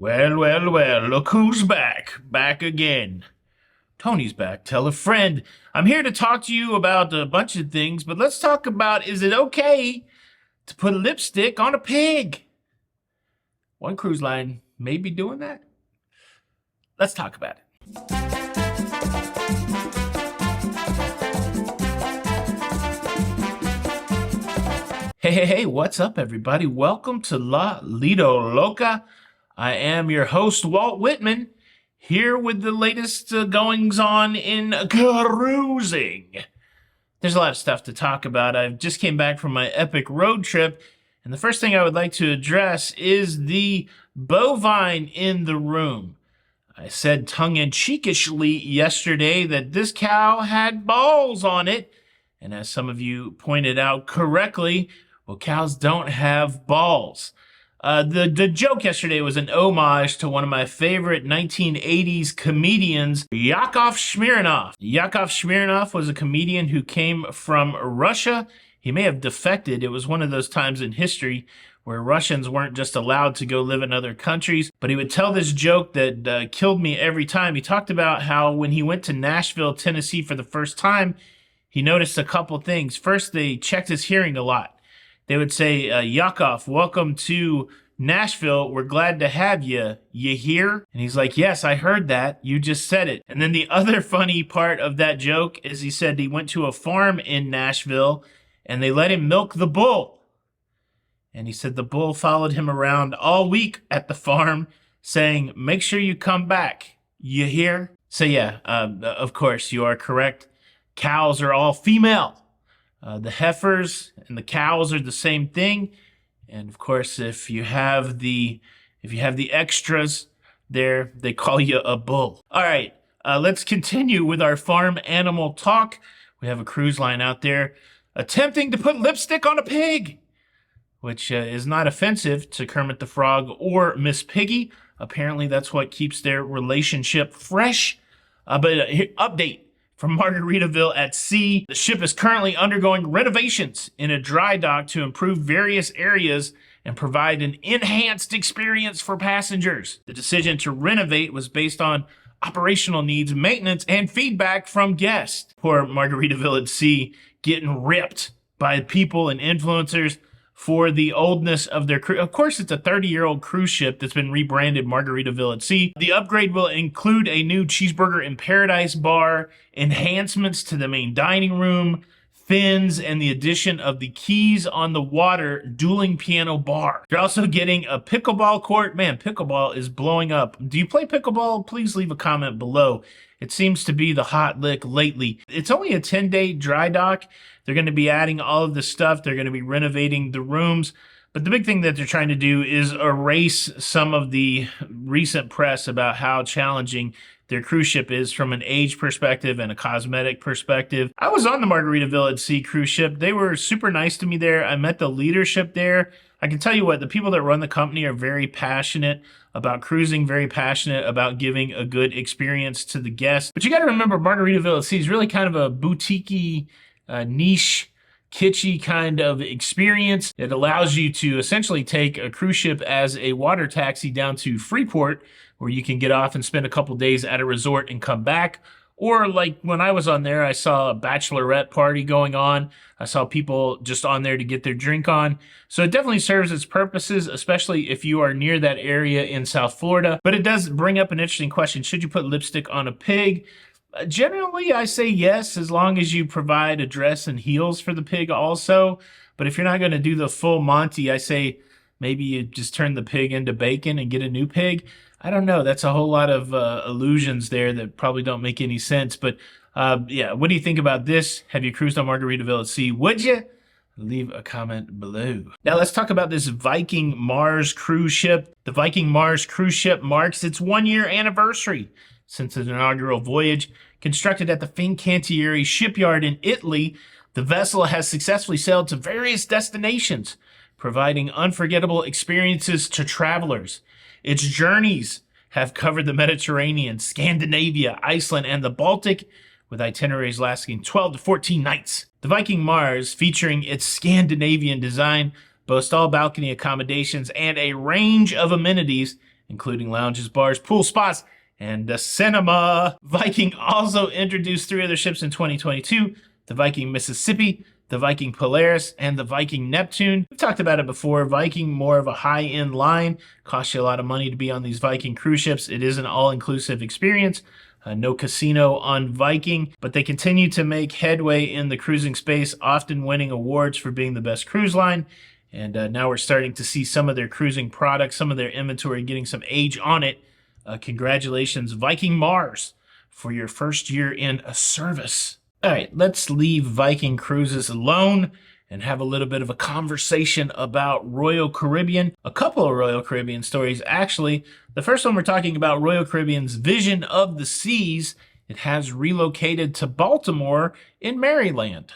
Well, well, well, look who's back. Back again. Tony's back. Tell a friend. I'm here to talk to you about a bunch of things, but let's talk about, is it okay to put lipstick on a pig? One cruise line may be doing that. Let's talk about it. Hey, what's up, everybody? Welcome to La Lido Loca. I am your host, Walt Whitman, here with the latest goings-on in cruising. There's a lot of stuff to talk about. I just came back from my epic road trip, and the first thing I would like to address is the bovine in the room. I said tongue-in-cheekishly yesterday that this cow had balls on it, and as some of you pointed out correctly, well, cows don't have balls. The joke yesterday was an homage to one of my favorite 1980s comedians, Yakov Smirnoff. Yakov Smirnoff was a comedian who came from Russia. He may have defected. It was one of those times in history where Russians weren't just allowed to go live in other countries. But he would tell this joke that killed me every time. He talked about how when he went to Nashville, Tennessee for the first time, he noticed a couple things. First, they checked his hearing a lot. They would say, Yakov, welcome to Nashville. We're glad to have you. You hear? And he's like, yes, I heard that. You just said it. And then the other funny part of that joke is he said he went to a farm in Nashville and they let him milk the bull. And he said the bull followed him around all week at the farm saying, make sure you come back. You hear? So yeah, of course, you are correct. Cows are all female. The heifers and the cows are the same thing. And of course, if you have the extras there, they call you a bull. All right, let's continue with our farm animal talk. We have a cruise line out there attempting to put lipstick on a pig, which is not offensive to Kermit the Frog or Miss Piggy. Apparently, that's what keeps their relationship fresh. Update from Margaritaville at sea. The ship is currently undergoing renovations in a dry dock to improve various areas and provide an enhanced experience for passengers. The decision to renovate was based on operational needs, maintenance, and feedback from guests. Poor Margaritaville at sea getting ripped by people and influencers for the oldness of their cruise. Of course, it's a 30-year-old cruise ship that's been rebranded Margaritaville at Sea. The upgrade will include a new Cheeseburger in Paradise bar, enhancements to the main dining room, fins, and the addition of the Keys on the Water dueling piano bar. You're also getting a pickleball court. Man, pickleball is blowing up. Do you play pickleball? Please leave a comment below. It seems to be the hot lick lately. It's only a 10-day dry dock. They're going to be adding all of this stuff. They're going to be renovating the rooms. But the big thing that they're trying to do is erase some of the recent press about how challenging their cruise ship is from an age perspective and a cosmetic perspective. I was on the Margaritaville at Sea cruise ship. They were super nice to me there. I met the leadership there. I can tell you what, the people that run the company are very passionate about cruising, very passionate about giving a good experience to the guests. But you got to remember, Margaritaville at Sea is really kind of a boutique-y, niche, kitschy kind of experience. It allows you to essentially take a cruise ship as a water taxi down to Freeport, where you can get off and spend a couple days at a resort and come back. Or like when I was on there, I saw a bachelorette party going on. I saw people just on there to get their drink on. So it definitely serves its purposes, especially if you are near that area in South Florida. But it does bring up an interesting question. Should you put lipstick on a pig? Generally, I say yes, as long as you provide a dress and heels for the pig also. But if you're not going to do the full Monty, I say maybe you just turn the pig into bacon and get a new pig. I don't know. That's a whole lot of illusions there that probably don't make any sense. But yeah, what do you think about this? Have you cruised on Margaritaville at Sea? Would you? Leave a comment below. Now let's talk about this Viking Mars cruise ship. The Viking Mars cruise ship marks its 1-year anniversary since its inaugural voyage. Constructed at the Fincantieri shipyard in Italy, the vessel has successfully sailed to various destinations, providing unforgettable experiences to travelers. Its journeys have covered the Mediterranean, Scandinavia, Iceland, and the Baltic, with itineraries lasting 12 to 14 nights. The Viking Mars, featuring its Scandinavian design, boasts all balcony accommodations and a range of amenities, including lounges, bars, pool spots, and a cinema. Viking also introduced 3 other ships in 2022, the Viking Mississippi, the Viking Polaris, and the Viking Neptune. We've talked about it before. Viking, more of a high-end line. Costs you a lot of money to be on these Viking cruise ships. It is an all-inclusive experience. No casino on Viking, but they continue to make headway in the cruising space, often winning awards for being the best cruise line. And now we're starting to see some of their cruising products, some of their inventory getting some age on it. Congratulations, Viking Mars, for your first year in service. All right, let's leave Viking Cruises alone and have a little bit of a conversation about Royal Caribbean. A couple of Royal Caribbean stories, actually. The first one, we're talking about Royal Caribbean's Vision of the Seas. It has relocated to Baltimore in Maryland.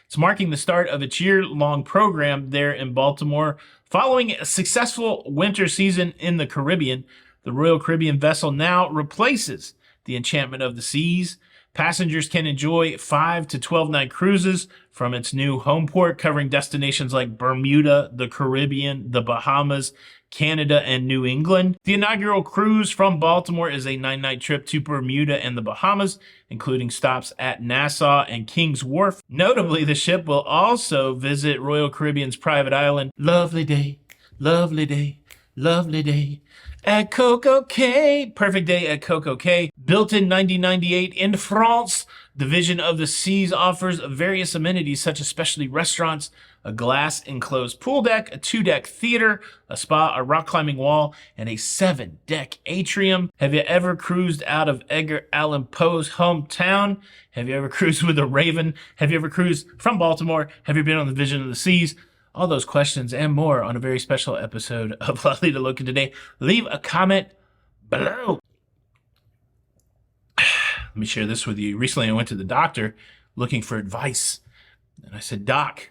It's marking the start of its year-long program there in Baltimore. Following a successful winter season in the Caribbean, the Royal Caribbean vessel now replaces the Enchantment of the Seas. Passengers can enjoy 5 to 12-night cruises from its new home port, covering destinations like Bermuda, the Caribbean, the Bahamas, Canada, and New England. The inaugural cruise from Baltimore is a 9-night trip to Bermuda and the Bahamas, including stops at Nassau and Kings Wharf. Notably, the ship will also visit Royal Caribbean's private island, Lovely Day, Lovely Day, Lovely Day, at Coco Cay. Perfect Day at Coco Cay. Built in 1998 in France, the Vision of the Seas offers various amenities such as specialty restaurants, a glass-enclosed pool deck, a 2-deck theater, a spa, a rock-climbing wall, and a 7-deck atrium. Have you ever cruised out of Edgar Allan Poe's hometown? Have you ever cruised with a Raven? Have you ever cruised from Baltimore? Have you been on the Vision of the Seas? All those questions and more on a very special episode of La Lido Loca today. Leave a comment below. Let me share this with you. Recently, I went to the doctor looking for advice. And I said, Doc,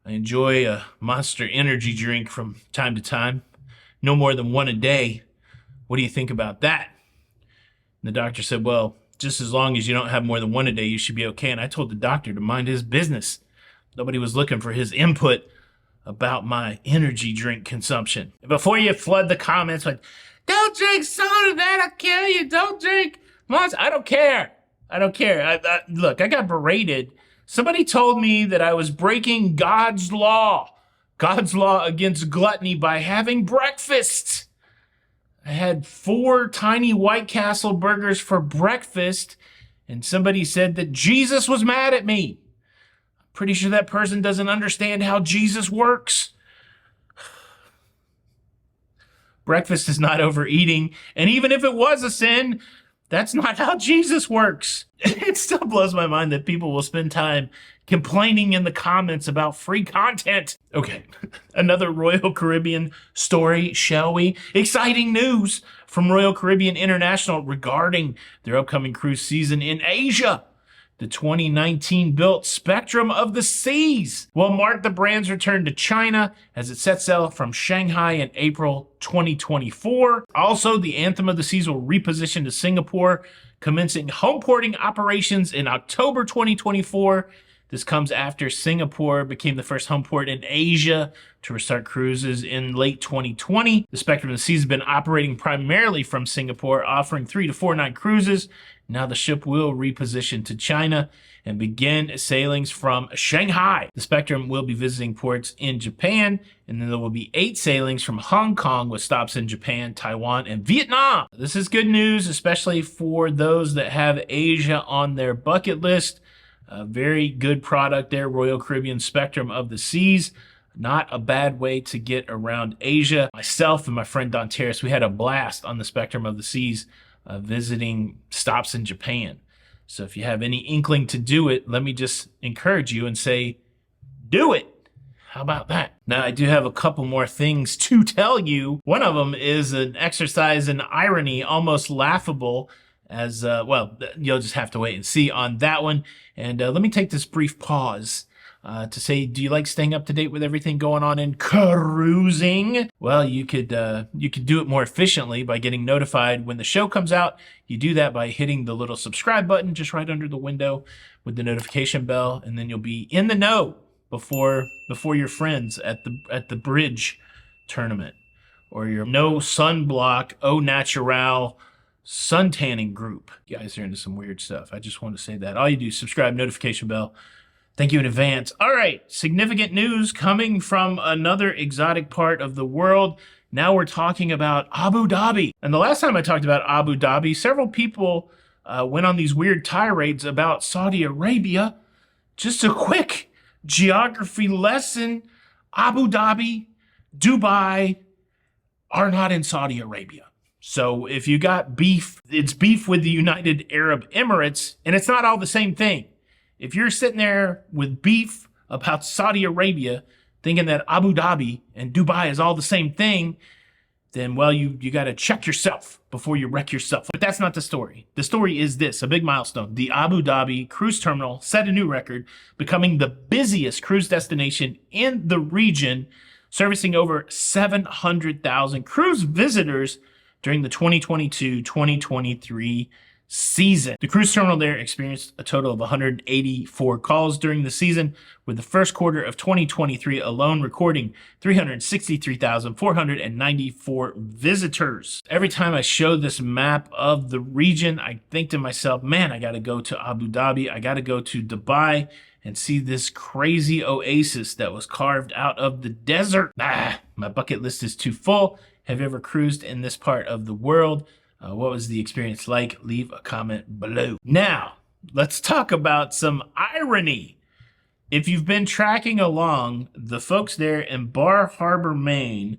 I enjoy a Monster energy drink from time to time. No more than 1 a day. What do you think about that? And the doctor said, well, just as long as you don't have more than 1 a day, you should be okay. And I told the doctor to mind his business. Nobody was looking for his input about my energy drink consumption. Before you flood the comments with, don't drink soda, that'll kill you. Don't drink Monster. I don't care. I don't care. Look, I got berated. Somebody told me that I was breaking God's law against gluttony by having breakfast. I had 4 tiny White Castle burgers for breakfast, and somebody said that Jesus was mad at me. Pretty sure that person doesn't understand how Jesus works. Breakfast is not overeating, and even if it was a sin, that's not how Jesus works. It still blows my mind that people will spend time complaining in the comments about free content. Okay, another Royal Caribbean story, shall we? Exciting news from Royal Caribbean International regarding their upcoming cruise season in Asia. The 2019 built Spectrum of the Seas will mark the brand's return to China as it sets sail from Shanghai in April 2024. Also, the Anthem of the Seas will reposition to Singapore, commencing home porting operations in October 2024. This comes after Singapore became the first home port in Asia to restart cruises in late 2020. The Spectrum of the Seas has been operating primarily from Singapore, offering 3 to 4 night cruises. Now the ship will reposition to China and begin sailings from Shanghai. The Spectrum will be visiting ports in Japan, and then there will be 8 sailings from Hong Kong with stops in Japan, Taiwan, and Vietnam. This is good news, especially for those that have Asia on their bucket list. A very good product there, Royal Caribbean Spectrum of the Seas. Not a bad way to get around Asia. Myself and my friend Don Terrace, we had a blast on the Spectrum of the Seas visiting stops in Japan. So if you have any inkling to do it, let me just encourage you and say, do it. How about that? Now, I do have a couple more things to tell you. One of them is an exercise in irony, almost laughable, as, well, you'll just have to wait and see on that one. And let me take this brief pause to say, do you like staying up to date with everything going on in cruising? Well, you could do it more efficiently by getting notified when the show comes out. You do that by hitting the little subscribe button just right under the window with the notification bell, and then you'll be in the know before your friends at the bridge tournament or your no sunblock au natural sun tanning group. You guys are into some weird stuff. I just want to say that. All you do is subscribe, notification bell. Thank you in advance. All right, significant news coming from another exotic part of the world. Now we're talking about Abu Dhabi. And the last time I talked about Abu Dhabi, several people went on these weird tirades about Saudi Arabia. Just a quick geography lesson. Abu Dhabi, Dubai are not in Saudi Arabia. So if you got beef, it's beef with the United Arab Emirates, and it's not all the same thing. If you're sitting there with beef about Saudi Arabia, thinking that Abu Dhabi and Dubai is all the same thing, then, well, you got to check yourself before you wreck yourself. But that's not the story. The story is this, a big milestone. The Abu Dhabi cruise terminal set a new record, becoming the busiest cruise destination in the region, servicing over 700,000 cruise visitors during the 2022-2023 season. The cruise terminal there experienced a total of 184 calls during the season, with the first quarter of 2023 alone recording 363,494 visitors. Every time I show this map of the region, I think to myself, man, I got to go to Abu Dhabi. I got to go to Dubai and see this crazy oasis that was carved out of the desert. My bucket list is too full. Have you ever cruised in this part of the world? What was the experience like? Leave a comment below. Now, let's talk about some irony. If you've been tracking along, the folks there in Bar Harbor, Maine,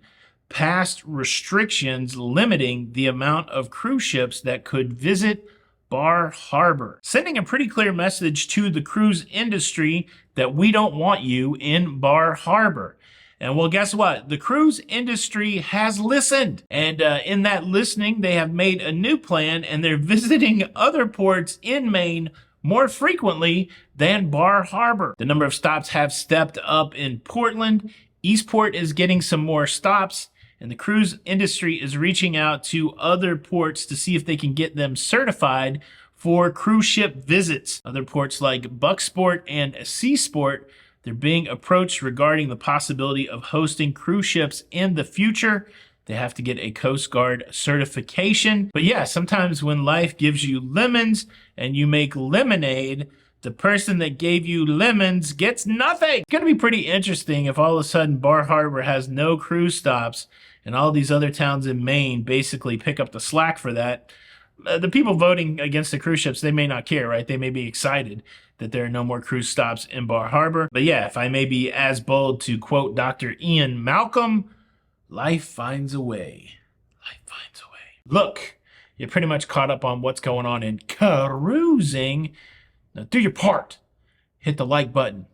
passed restrictions limiting the amount of cruise ships that could visit Bar Harbor, sending a pretty clear message to the cruise industry that we don't want you in Bar Harbor. And well, guess what? The cruise industry has listened. And in that listening, they have made a new plan, and they're visiting other ports in Maine more frequently than Bar Harbor. The number of stops have stepped up in Portland. Eastport is getting some more stops, and the cruise industry is reaching out to other ports to see if they can get them certified for cruise ship visits. Other ports like Bucksport and Seasport, they're being approached regarding the possibility of hosting cruise ships in the future. They have to get a Coast Guard certification. But yeah, sometimes when life gives you lemons and you make lemonade, the person that gave you lemons gets nothing. It's gonna be pretty interesting if all of a sudden Bar Harbor has no cruise stops and all these other towns in Maine basically pick up the slack for that. The people voting against the cruise ships, they may not care, right? They may be excited that there are no more cruise stops in Bar Harbor. But yeah, if I may be as bold to quote Dr. Ian Malcolm, life finds a way. Life finds a way. Look, you're pretty much caught up on what's going on in cruising. Now do your part. Hit the like button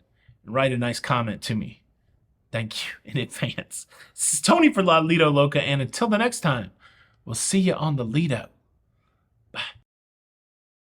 and write a nice comment to me. Thank you in advance. This is Tony for La Lido Loca, and until the next time, we'll see you on the Lido.